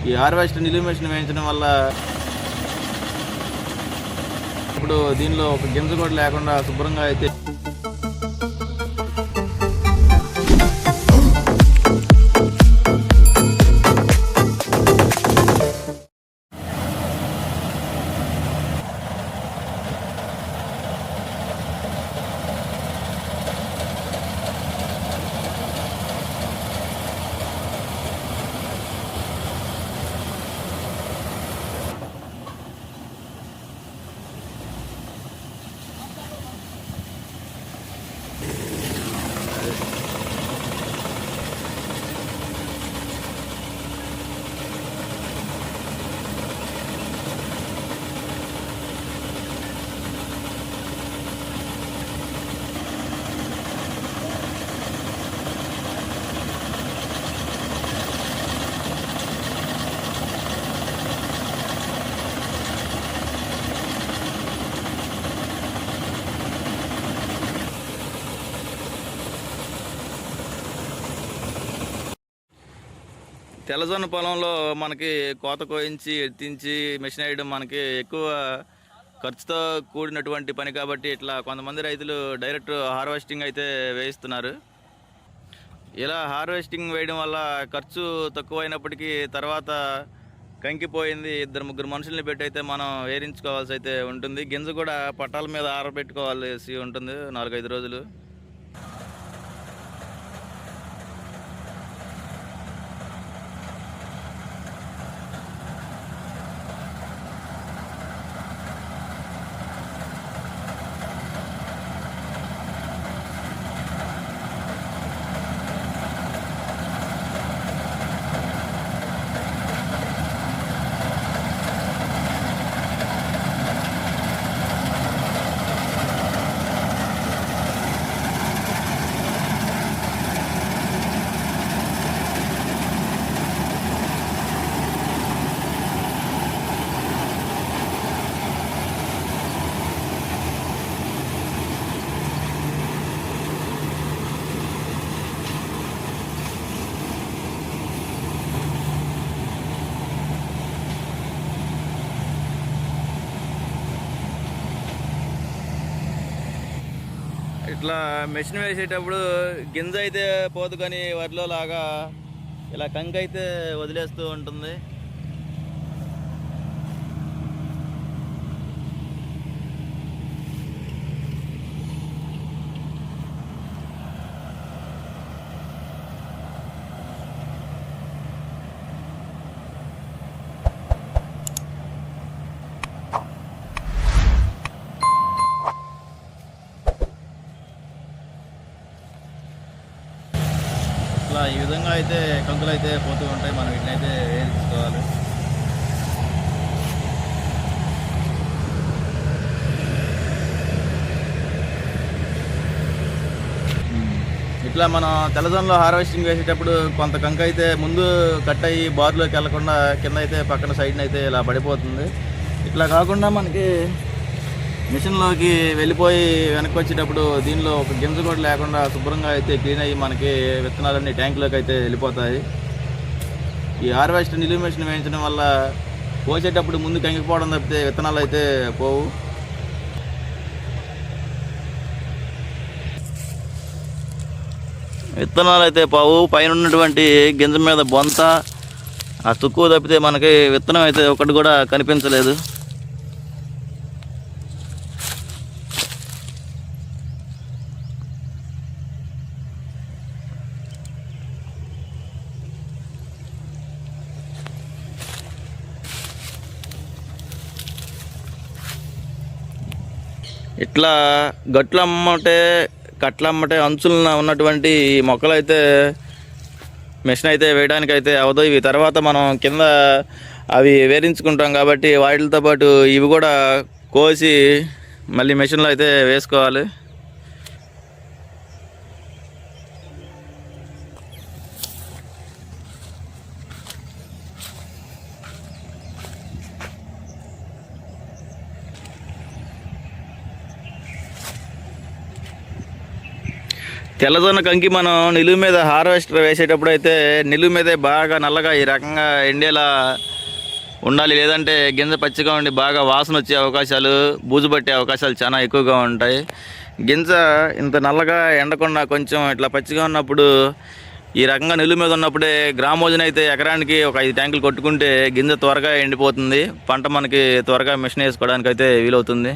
ఈ హార్వెస్ట్ నిలువు మెషిన్ వేయించడం వల్ల ఇప్పుడు దీనిలో ఒక గింజ కూడా లేకుండా శుభ్రంగా అయితే తెల్లజొన్న పొలంలో మనకి కోత కోయించి ఎత్తించి మెషిన్ వేయడం మనకి ఎక్కువ ఖర్చుతో కూడినటువంటి పని కాబట్టి ఇట్లా కొంతమంది రైతులు డైరెక్ట్ హార్వెస్టింగ్ అయితే వేయిస్తున్నారు. ఇలా హార్వెస్టింగ్ వేయడం వల్ల ఖర్చు తక్కువైనప్పటికీ తర్వాత కంకిపోయింది 2-3 మనుషుల్ని పెట్టి అయితే మనం వేయించుకోవాల్సి అయితే ఉంటుంది. గింజ కూడా పట్టాల మీద ఆరబెట్టుకోవాల్సి ఉంటుంది 4-5 రోజులు. ఇట్లా మెషిన్ వేసేటప్పుడు గింజ అయితే పోదు, కానీ వరిలో లాగా ఇలా కంకి అయితే వదిలేస్తూ ఉంటుంది. ఇట్లా ఈ విధంగా అయితే కంకులు అయితే పోతూ ఉంటాయి. మనం వీటిని అయితే వేయించుకోవాలి. ఇట్లా మనం తెల్లజొన్నలో హార్వెస్టింగ్ వేసేటప్పుడు కొంత కంక అయితే ముందు కట్ అయ్యి బారులోకి వెళ్లకుండా కింద అయితే పక్కన సైడ్ని అయితే ఇలా పడిపోతుంది. ఇట్లా కాకుండా మనకి మిషన్లోకి వెళ్ళిపోయి వెనక్కి వచ్చేటప్పుడు దీనిలో ఒక గింజ కూడా లేకుండా శుభ్రంగా అయితే క్లీన్ అయ్యి మనకి విత్తనాలన్నీ ట్యాంకులోకి అయితే వెళ్ళిపోతాయి. ఈ హార్వెస్ట్ నిలువు మెషిన్ వేయించడం వల్ల కోసేటప్పుడు ముందు కంకిపోవడం తప్పితే విత్తనాలు అయితే పోవు. విత్తనాలు అయితే పోవు. పైన ఉన్నటువంటి గింజ మీద బొంత ఆ తుక్కు తప్పితే మనకి విత్తనం అయితే ఒకటి కూడా కనిపించలేదు. ఇట్లా గట్లమ్మటే కట్లమ్మటే అంచులన ఉన్నటువంటి మొక్కలు అయితే మెషిన్ అయితే వేయడానికి అయితే అవదు. ఇవి తర్వాత మనం కింద అవి వేరించుకుంటాం కాబట్టి వాటితో పాటు ఇవి కూడా కోసి మళ్ళీ మెషిన్లో అయితే వేసుకోవాలి. తెల్లజొన్న కంకి మనం నిలువు మీద హార్వెస్టర్ వేసేటప్పుడు అయితే నిలువు మీదే బాగా నల్లగా ఈ రకంగా ఎండేలా ఉండాలి, లేదంటే గింజ పచ్చిగా ఉండి బాగా వాసన వచ్చే అవకాశాలు, బూజు పట్టే అవకాశాలు చాలా ఎక్కువగా ఉంటాయి. గింజ ఇంత నల్లగా ఎండకుండా కొంచెం ఇట్లా పచ్చిగా ఉన్నప్పుడు ఈ రకంగా నిలువు మీద ఉన్నప్పుడే గ్రామోజన్ అయితే ఎకరానికి ఒక 5 ట్యాంకులు కొట్టుకుంటే గింజ త్వరగా ఎండిపోతుంది, పంట మనకి త్వరగా మిషన్ వేసుకోవడానికి అయితే వీలవుతుంది.